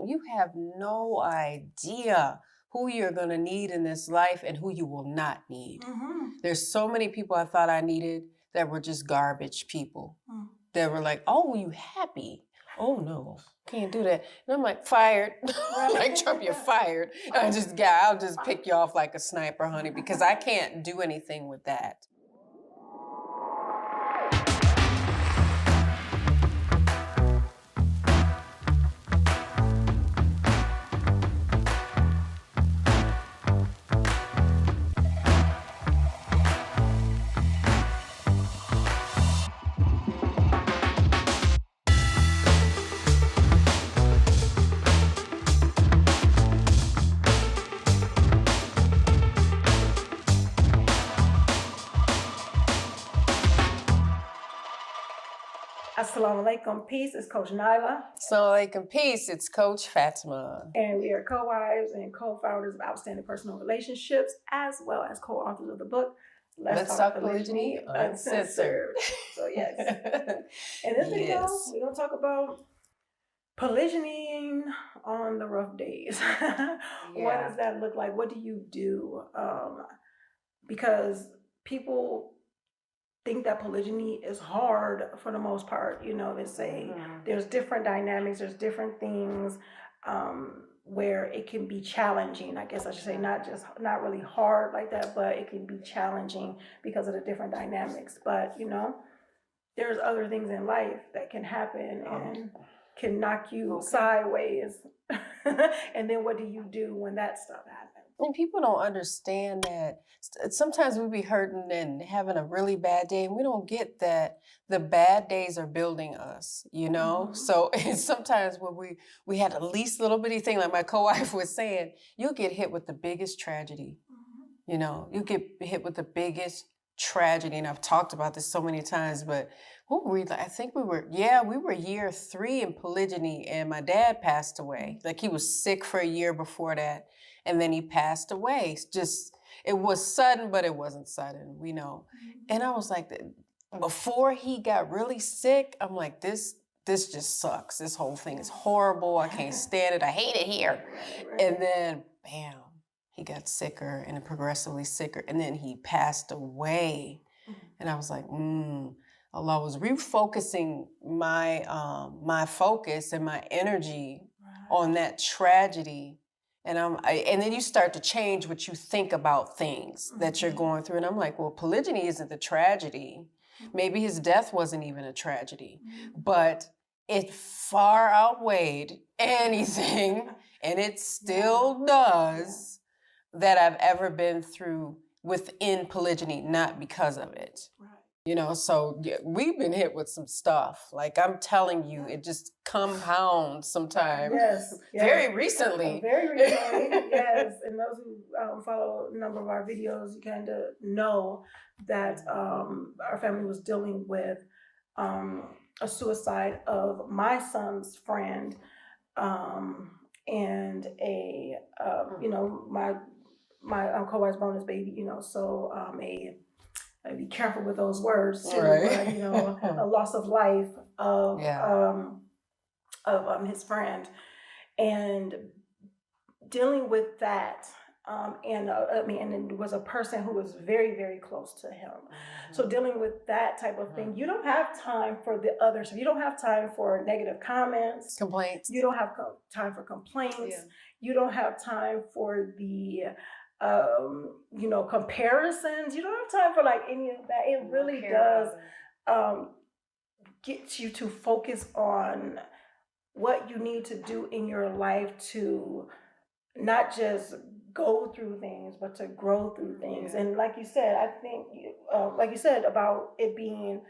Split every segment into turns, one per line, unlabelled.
You have no idea who you're going to need in this life and who you will not need. There's so many people I thought I needed that were just garbage people. That were like, oh, you happy? Oh no, can't do that. And I'm like, fired. Like, Trump, you're fired. I'll just pick you off like a sniper, honey, because I can't do anything with that.
Assalamu alaikum, peace. It's Coach Nyla.
Assalamu alaikum, peace. It's Coach Fatimah.
And we are co-wives and co-founders of Outstanding Personal Relationships, as well as co-authors of the book,
Let's Talk Polygyny Uncensored.
So yes. In this video, we're going to talk about polygyny on the rough days. What does that look like? What do you do? Because people think that polygyny is hard for the most part. You know, they say there's different dynamics, there's different things where it can be challenging. I guess I should say not really hard like that, but it can be challenging because of the different dynamics. But you know, there's other things in life that can happen and can knock you sideways. And then what do you do when that stuff happens?
And people don't understand that sometimes we be hurting and having a really bad day, and we don't get that the bad days are building us, you know? So sometimes when we had the least little bitty thing, like my co-wife was saying, you'll get hit with the biggest tragedy. You know, you get hit with the biggest tragedy. And I've talked about this so many times, but I think we were year 3 in polygyny, and my dad passed away. Like, he was sick for a year before that. And then he passed away. It was sudden, but it wasn't sudden, we know. And I was like, before he got really sick, I'm like, this just sucks. This whole thing is horrible. I can't stand it. I hate it here. And then, bam, he got sicker and progressively sicker. And then he passed away. And I was like, Allah was refocusing my focus and my energy on that tragedy. And then you start to change what you think about things that you're going through. And I'm like, well, polygyny isn't the tragedy. Maybe his death wasn't even a tragedy, but it far outweighed anything, and it still does, that I've ever been through within polygyny, not because of it. You know, so we've been hit with some stuff. Like, I'm telling you, it just compounds sometimes.
Yes.
Very recently.
Very recently, yes. And those who follow a number of our videos, you kind of know that our family was dealing with a suicide of my son's friend, and my co-wife's bonus baby, you know, so be careful with those words too, but, you know, a loss of life of his friend, and dealing with that, and it was a person who was very, very close to him. So dealing with that type of thing, you don't have time for the others. You don't have time for negative comments,
complaints.
You don't have time for complaints. You don't have time for the comparisons. You don't have time for like any of that. It really does get you to focus on what you need to do in your life to not just go through things, but to grow through things. And like you said, I think, like you said about it being,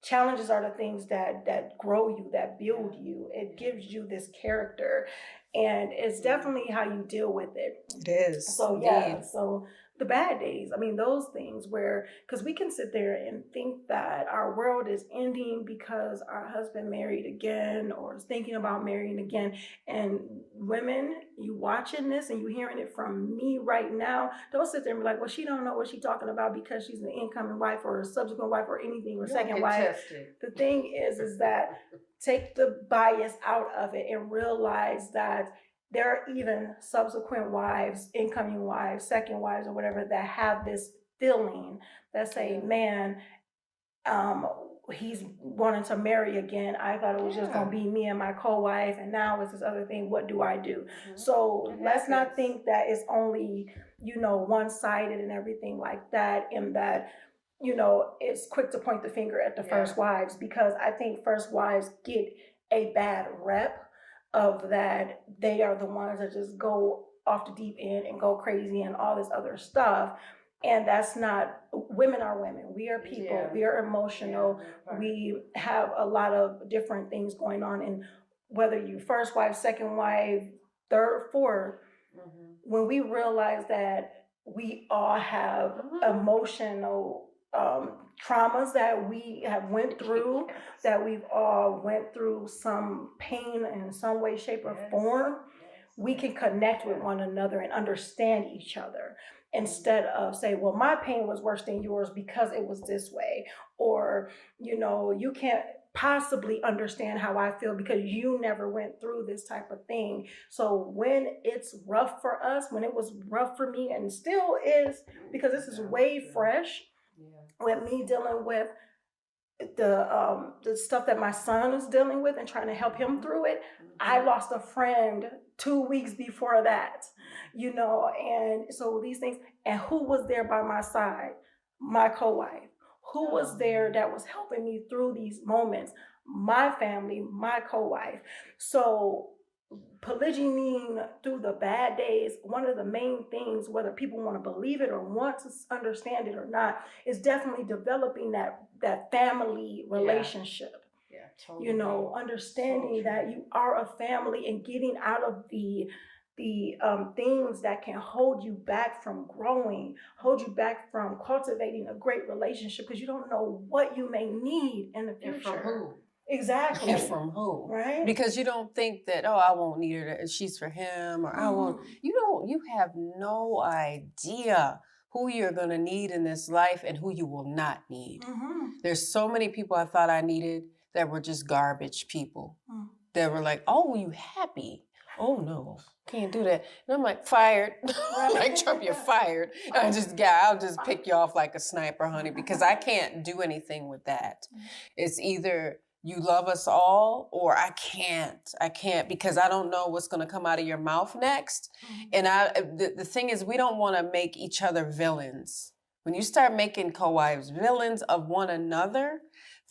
challenges are the things that grow you, that build you. It gives you this character, and it's definitely how you deal with it.
It is.
So yeah, so the bad days. I mean, those things where, because we can sit there and think that our world is ending because our husband married again or is thinking about marrying again. And women, you watching this and you hearing it from me right now, don't sit there and be like, well, she don't know what she's talking about because she's an incoming wife or a subsequent wife or anything or second wife. The thing is that take the bias out of it and realize that there are even subsequent wives, incoming wives, second wives, or whatever that have this feeling that say, man, he's wanting to marry again. I thought it was just going to be me and my co-wife, and now it's this other thing. What do I do? So let's not think that it's only, one-sided and everything like that, and that, it's quick to point the finger at the first wives, because I think first wives get a bad rep of that they are the ones that just go off the deep end and go crazy and all this other stuff. And that's not, women are women. We are people. We are emotional. We have a lot of different things going on. And whether you first wife, second wife, third, fourth, when we realize that we all have emotional traumas that we have went through, that we've all went through some pain in some way, shape, or form, we can connect with one another and understand each other, instead of say, well, my pain was worse than yours because it was this way, or you can't possibly understand how I feel because you never went through this type of thing. So when it's rough for us, when it was rough for me, and still is, because this is way fresh with me dealing with the stuff that my son is dealing with and trying to help him through it. I lost a friend 2 weeks before that, and so these things. And who was there by my side? My co-wife. Who was there that was helping me through these moments? My family, my co-wife. So polygyny through the bad days, one of the main things, whether people want to believe it or want to understand it or not, is definitely developing that family relationship. Totally. Understanding that you are a family and getting out of the things that can hold you back from growing, hold you back from cultivating a great relationship, because you don't know what you may need in the future.
And from who?
Exactly.
And from who?
Right?
Because you don't think that, I won't need her, she's for him, or I won't. You have no idea who you're going to need in this life and who you will not need. There's so many people I thought I needed that were just garbage people. That were like, oh, you happy? Oh, no. Can't do that. And I'm like, fired. Like, Trump, you're fired. I'll just pick you off like a sniper, honey, because I can't do anything with that. It's either you love us all, or I can't, because I don't know what's going to come out of your mouth next. And the thing is, we don't want to make each other villains. When you start making co-wives villains of one another,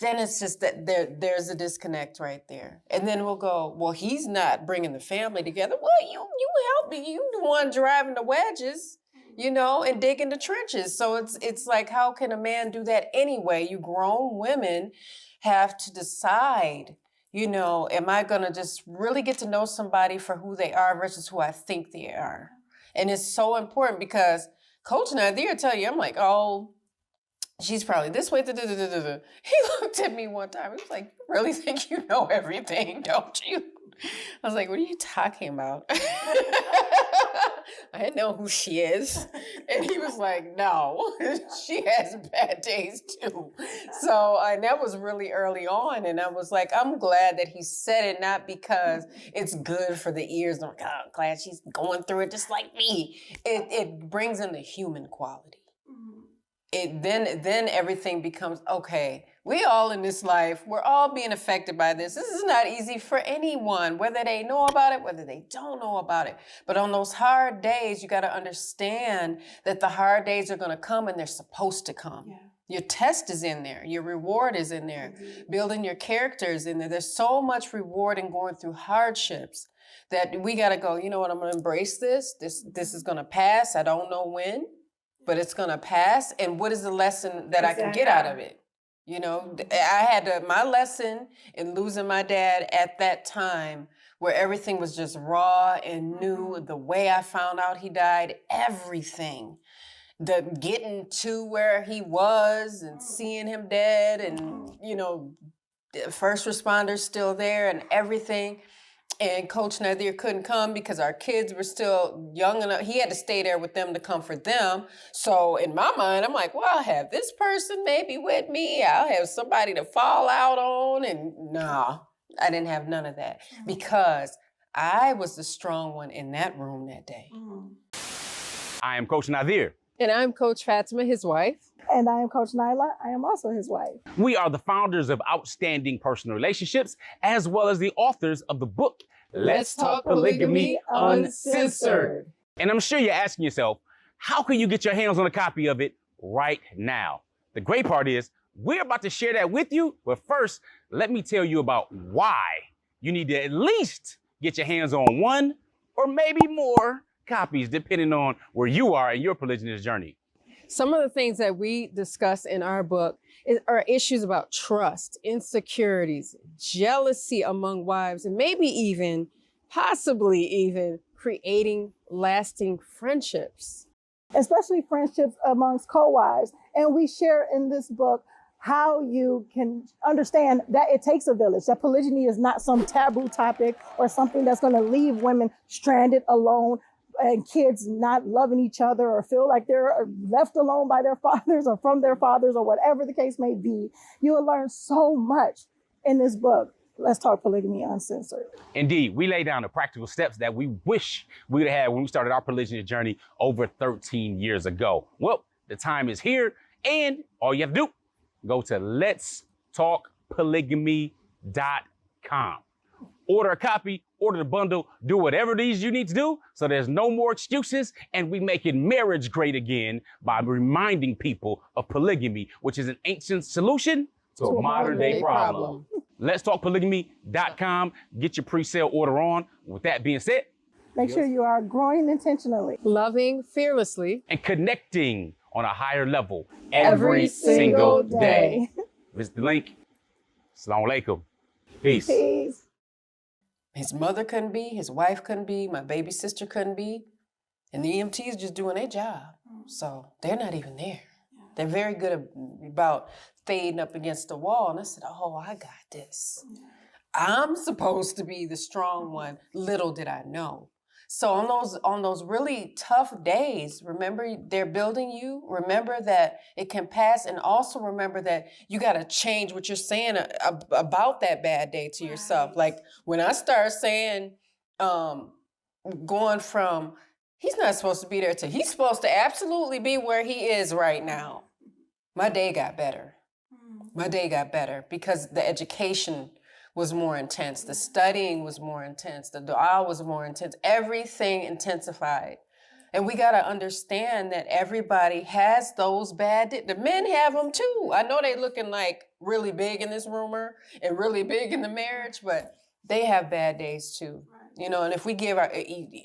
then it's just that there's a disconnect right there. And then we'll go, well, he's not bringing the family together. Well, you help me. You the one driving the wedges, and digging the trenches. So it's like, how can a man do that anyway? You grown women have to decide, am I going to just really get to know somebody for who they are versus who I think they are? And it's so important, because Coach Nazir tell you, I'm like, oh, she's probably this way. He looked at me one time. He was like, you really think you know everything, don't you? I was like, what are you talking about? I didn't know who she is. And he was like, no, she has bad days too. So that was really early on. And I was like, I'm glad that he said it, not because it's good for the ears. I'm like, oh, I'm glad she's going through it just like me. It brings in the human quality. Then everything becomes, okay, we all in this life, we're all being affected by this. This is not easy for anyone, whether they know about it, whether they don't know about it. But on those hard days, you got to understand that the hard days are going to come, and they're supposed to come. Yeah. Your test is in there. Your reward is in there. Building your character is in there. There's so much reward in going through hardships that we got to go, you know what, I'm going to embrace this. This is going to pass. I don't know when, but it's going to pass. And what is the lesson that I can get out of it? I had my lesson in losing my dad at that time, where everything was just raw and new. The way I found out he died, everything. the getting to where he was and seeing him dead, and the first responders still there and everything. And Coach Nazir couldn't come because our kids were still young enough. He had to stay there with them to comfort them. So in my mind, I'm like, well, I'll have this person maybe with me. I'll have somebody to fall out on. And nah, I didn't have none of that because I was the strong one in that room that day.
I am Coach Nazir.
And I'm Coach Fatimah, his wife.
And I am Coach Nyla. I am also his wife.
We are the founders of Outstanding Personal Relationships, as well as the authors of the book, Let's Talk Polygamy Uncensored. And I'm sure you're asking yourself, how can you get your hands on a copy of it right now? The great part is, we're about to share that with you, but first, let me tell you about why you need to at least get your hands on one or maybe more copies, depending on where you are in your polygynous journey.
Some of the things that we discuss in our book are issues about trust, insecurities, jealousy among wives, and maybe even, possibly even, creating lasting friendships.
Especially friendships amongst co-wives. And we share in this book how you can understand that it takes a village, that polygyny is not some taboo topic or something that's going to leave women stranded alone, and kids not loving each other or feel like they're left alone by their fathers or from their fathers or whatever the case may be. You will learn so much in this book. Let's Talk Polygamy Uncensored.
Indeed, we lay down the practical steps that we wish we would have had when we started our polygynous journey over 13 years ago. Well, the time is here, and all you have to do, go to letstalkpolygamy.com. Order a copy, order the bundle, do whatever it is you need to do so there's no more excuses, and we making marriage great again by reminding people of polygamy, which is an ancient solution to a modern day problem. Let's talk polygamy.com. Get your pre-sale order on. With that being said,
make sure you are growing intentionally,
loving fearlessly,
and connecting on a higher level
every single day.
Visit the link. Assalamu alaikum. Peace.
Peace.
His mother couldn't be, his wife couldn't be, my baby sister couldn't be, and the EMTs just doing their job. So they're not even there. They're very good about fading up against the wall. And I said, oh, I got this. I'm supposed to be the strong one. Little did I know. So on those really tough days, remember they're building you. Remember that it can pass, and also remember that you got to change what you're saying about that bad day to yourself. Like when I start saying, going from he's not supposed to be there to he's supposed to absolutely be where he is right now. My day got better. My day got better because the education was more intense. The studying was more intense. The dua was more intense. Everything intensified. And we got to understand that everybody has those bad days. The men have them too. I know they looking like really big in this rumor and really big in the marriage, but they have bad days too. And if we give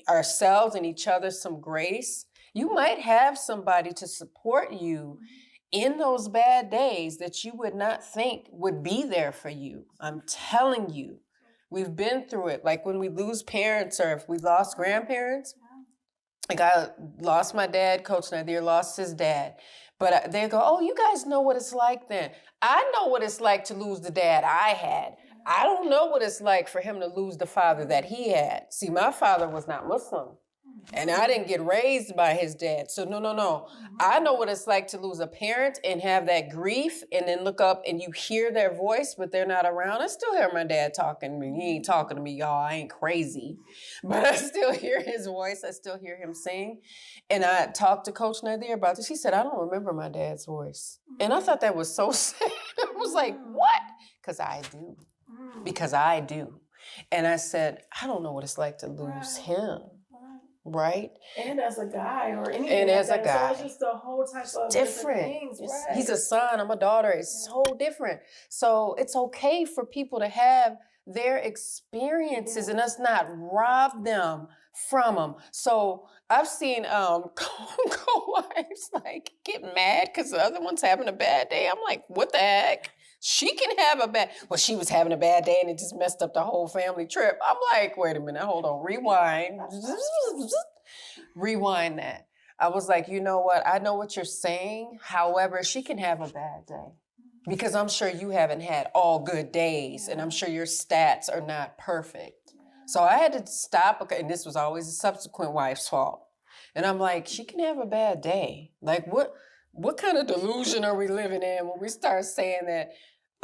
ourselves and each other some grace, you might have somebody to support you in those bad days that you would not think would be there for you. I'm telling you, we've been through it. Like when we lose parents or if we lost grandparents. Like I lost my dad, Coach Nyla lost his dad. But they go, oh, you guys know what it's like then. I know what it's like to lose the dad I had. I don't know what it's like for him to lose the father that he had. See, my father was not Muslim. And I didn't get raised by his dad. So no. I know what it's like to lose a parent and have that grief and then look up and you hear their voice, but they're not around. I still hear my dad talking to me. He ain't talking to me, y'all. I ain't crazy. But I still hear his voice. I still hear him sing. And I talked to Coach Nazir about this. He said, I don't remember my dad's voice. And I thought that was so sad. I was like, what? Because I do. Because I do. And I said, I don't know what it's like to lose him. Right?
And as a guy or anything.
And as a guy.
So it's just a whole type of
different
things, right?
He's a son, I'm a daughter. It's so different. So it's okay for people to have their experiences and us not rob them from them. So I've seen co-wives like get mad because the other one's having a bad day. I'm like, what the heck? She can have a bad, well, she was having a bad day and it just messed up the whole family trip. I'm like, wait a minute, hold on, rewind. Rewind that. I was like, you know what? I know what you're saying. However, she can have a bad day because I'm sure you haven't had all good days, and I'm sure your stats are not perfect. So I had to stop, and this was always a subsequent wife's fault. And I'm like, she can have a bad day. Like, what kind of delusion are we living in when we start saying that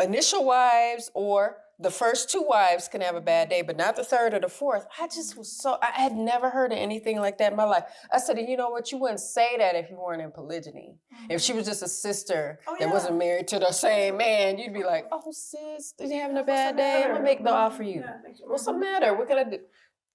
initial wives or the first two wives can have a bad day, but not the third or the fourth? I had never heard of anything like that in my life. I said, you know what? You wouldn't say that if you weren't in polygyny. If she was just a sister that wasn't married to the same man, you'd be like, oh, sis, you having a bad day? I'm gonna make the offer you. What's the matter? What can I do?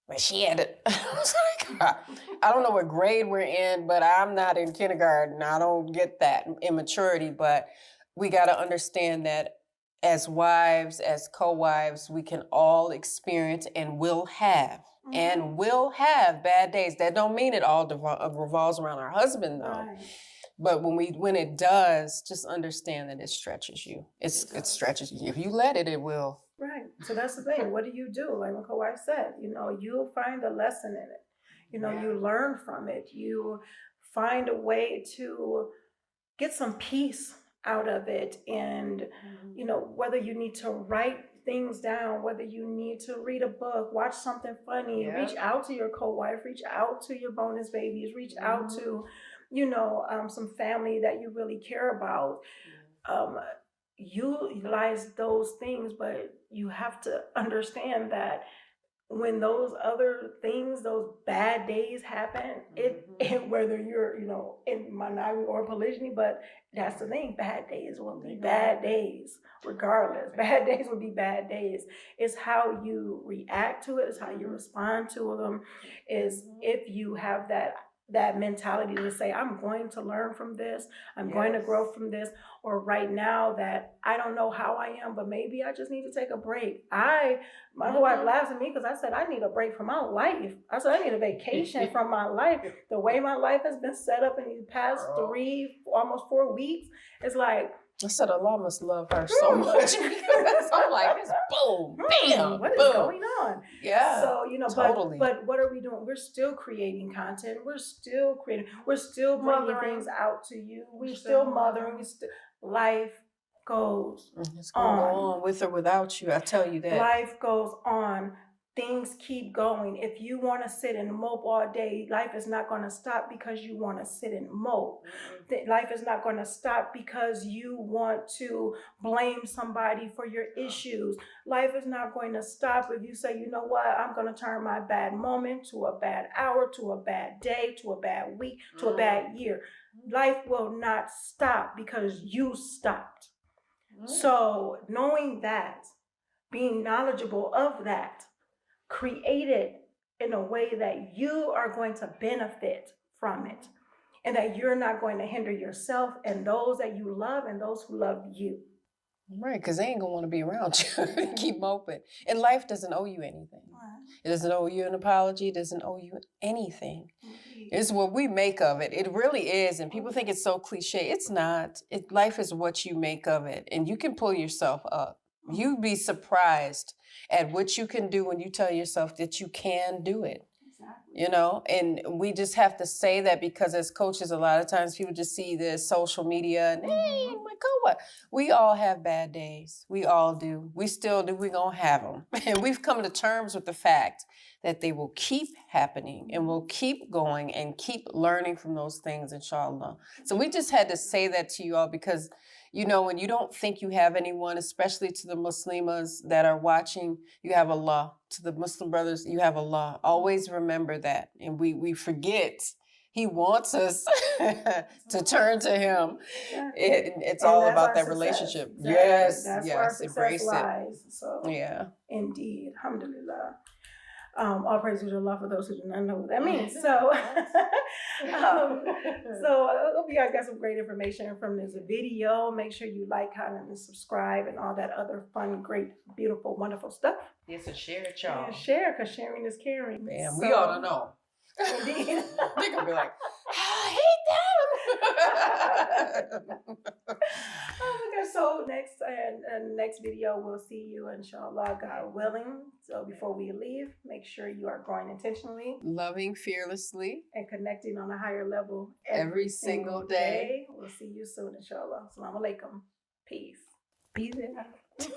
But she had it. I was like, I don't know what grade we're in, but I'm not in kindergarten. I don't get that immaturity, but we got to understand that as wives, as co-wives, we can all experience and will have bad days. That don't mean it all revolves around our husband, though.
Right.
But when it does, just understand that it stretches you. It stretches you. If you let it, it will.
Right. So that's the thing. What do you do? Like my co-wife said, you'll find the lesson in it. You learn from it. You find a way to get some peace out of it. And, whether you need to write things down, whether you need to read a book, watch something funny, reach out to your co-wife, reach out to your bonus babies, reach out to, some family that you really care about. Utilize those things, but you have to understand that when those other things, those bad days happen, whether you're, in monogamy or polygyny, but that's the thing, bad days will be bad days, regardless. Bad days will be bad days. It's how you react to it, it's how you respond to them, is if you have that mentality to say, I'm going to learn from this, I'm going to grow from this, or right now that I don't know how I am, but maybe I just need to take a break. My wife laughs at me because I said, I need a break from my life. I said, I need a vacation from my life. The way my life has been set up in these past almost 4 weeks, it's like,
I said, Allah must love her so much because I'm like, it's boom, bam,
what is
boom.
going on?
Yeah.
So,
totally.
but what are we doing? We're still creating content. We're still creating. We're still bringing things out to you. We're still mothering. Life goes
It's going to go on with or without you. I tell you that.
Life goes on. Things keep going. If you want to sit and mope all day, life is not going to stop because you want to sit and mope. Life is not going to stop because you want to blame somebody for your issues. Life is not going to stop if you say, you know what, I'm going to turn my bad moment to a bad hour, to a bad day, to a bad week, to a bad year. Life will not stop because you stopped. So knowing that, being knowledgeable of that, create it in a way that you are going to benefit from it, and that you're not going to hinder yourself and those that you love and those who love you.
Right, because they ain't gonna want to be around you. Keep moping. And life doesn't owe you anything. It doesn't owe you an apology. It doesn't owe you anything. It's what we make of it. It really is. And people think it's so cliche. It's not. Life is what you make of it. And you can pull yourself up. You'd be surprised at what you can do when you tell yourself that you can do it. And we just have to say that because as coaches, a lot of times people just see the social media and, hey, my co-wife. We all have bad days. We all do. We still do. We're going to have them. And we've come to terms with the fact that they will keep happening and we'll keep going and keep learning from those things, inshallah. So we just had to say that to you all because, when you don't think you have anyone, especially to the Muslimas that are watching, you have Allah. To the Muslim brothers, you have Allah. Always remember that. And we forget. He wants us to turn to him. It's all about that relationship. Yes,
that's
yes,
where our success
embrace
lies.
it.
So,
yeah.
Indeed. Alhamdulillah. All praise to Allah for those who do not know what that means. So, so I hope you guys got some great information from this video. Make sure you like, comment, and subscribe, and all that other fun, great, beautiful, wonderful stuff.
Yes, and share it, y'all.
Yeah, share, because sharing is caring.
Man, we ought to know.
Indeed.
They're gonna be like, I hate them.
Oh my gosh. So next video, we'll see you, inshallah, God willing. So before we leave, make sure you are growing intentionally,
loving fearlessly,
and connecting on a higher level
every single day.
We'll see you soon, inshallah. Assalamu alaikum. Peace.
Be there.